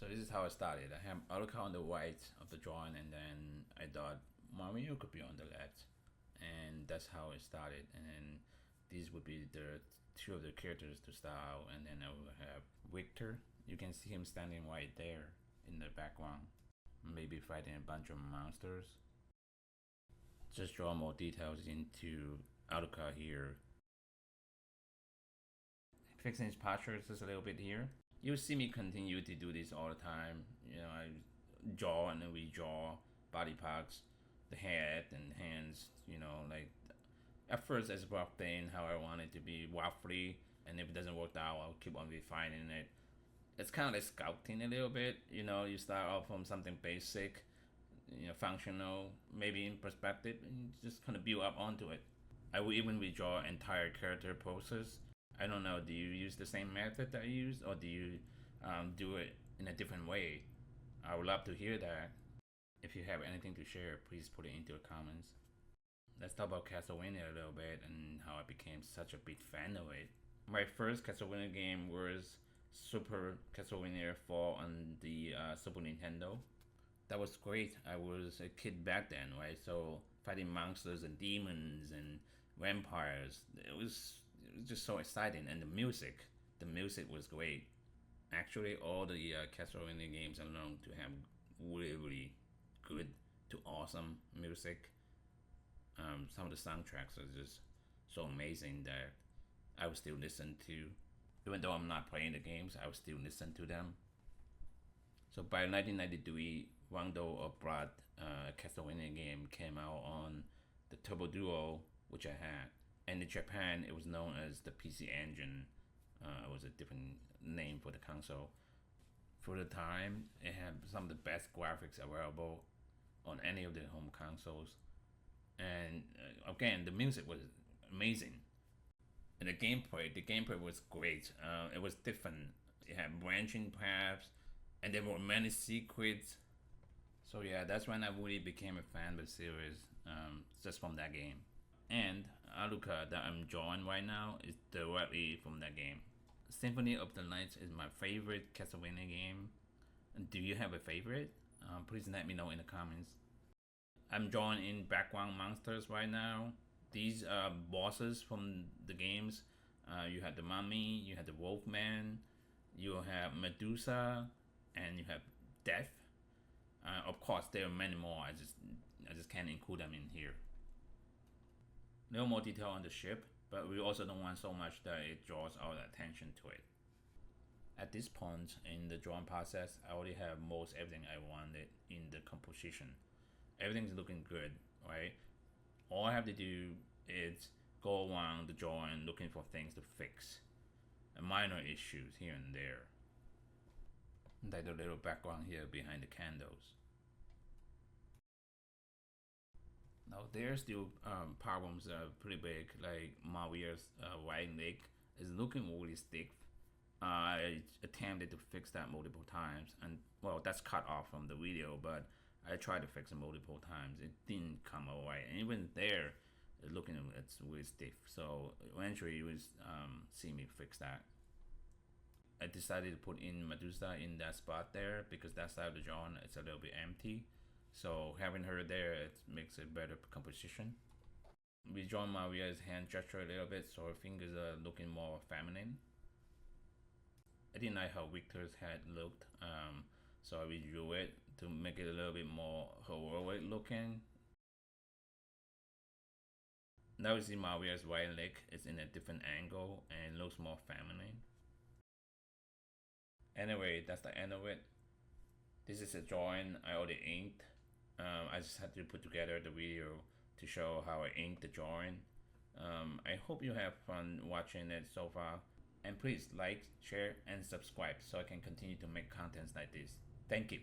So this is how I started. I have Alucard on the right of the drawing, and then I thought Mario could be on the left, and that's how it started. And then these would be the two of the characters to start out, and then I will have Richter. You can see him standing right there in the background, maybe fighting a bunch of monsters. Just draw more details into Alucard here. Fixing his posture just a little bit here. You'll see me continue to do this all the time. I draw and then redraw body parts, the head and hands. Like at first it's a rough thing how I want it to be waffly, and if it doesn't work out, I'll keep on refining it. It's kind of like sculpting a little bit. You start off from something basic, functional, maybe in perspective, and just kind of build up onto it. I will even redraw entire character poses. I don't know, do you use the same method that I use, or do you do it in a different way? I would love to hear that. If you have anything to share, please put it into the comments. Let's talk about Castlevania a little bit and how I became such a big fan of it. My first Castlevania game was Super Castlevania 4 on the Super Nintendo. That was great. I was a kid back then, right? So fighting monsters and demons and vampires. It was just so exciting, and the music was great. Actually, all the Castlevania games are known to have really, really good to awesome music. Some of the soundtracks are just so amazing that I would still listen to. Even though I'm not playing the games, I would still listen to them. So by 1993, Rondo of Blood, Castlevania game, came out on the Turbo Duo, which I had. And in Japan, it was known as the PC Engine. It was a different name for the console. For the time, it had some of the best graphics available on any of the home consoles. And again, the music was amazing. And the gameplay was great. It was different. It had branching paths, and there were many secrets. So yeah, that's when I really became a fan of the series, just from that game. And Alucard that I'm drawing right now is directly from that game. Symphony of the Night is my favorite Castlevania game. Do you have a favorite? Please let me know in the comments. I'm drawing in background monsters right now. These are bosses from the games. You have the Mummy, you have the Wolfman, you have Medusa, and you have Death. Of course, there are many more. I just can't include them in here. No more detail on the ship, but we also don't want so much that it draws our attention to it. At this point in the drawing process, I already have most everything I wanted in the composition. Everything's looking good, right? All I have to do is go around the drawing looking for things to fix, and minor issues here and there. Like the little background here behind the candles. Now there's still problems that are pretty big, like Maria's right leg is looking really stiff. I attempted to fix that multiple times, and well, that's cut off from the video, but I tried to fix it multiple times. It didn't come out right, and even there, it's really stiff. So eventually, you will see me fix that. I decided to put in Medusa in that spot there because that side of the drawing it's a little bit empty. So having her there, it makes a better composition. We draw Maria's hand gesture a little bit, so her fingers are looking more feminine. I didn't like how Richter's head looked, so I redrew it to make it a little bit more heroic looking. Now we see Maria's right leg is in a different angle and it looks more feminine. Anyway, that's the end of it. This is a drawing I already inked. I just had to put together the video to show how I inked the drawing. I hope you have fun watching it so far. And please like, share, and subscribe so I can continue to make contents like this. Thank you.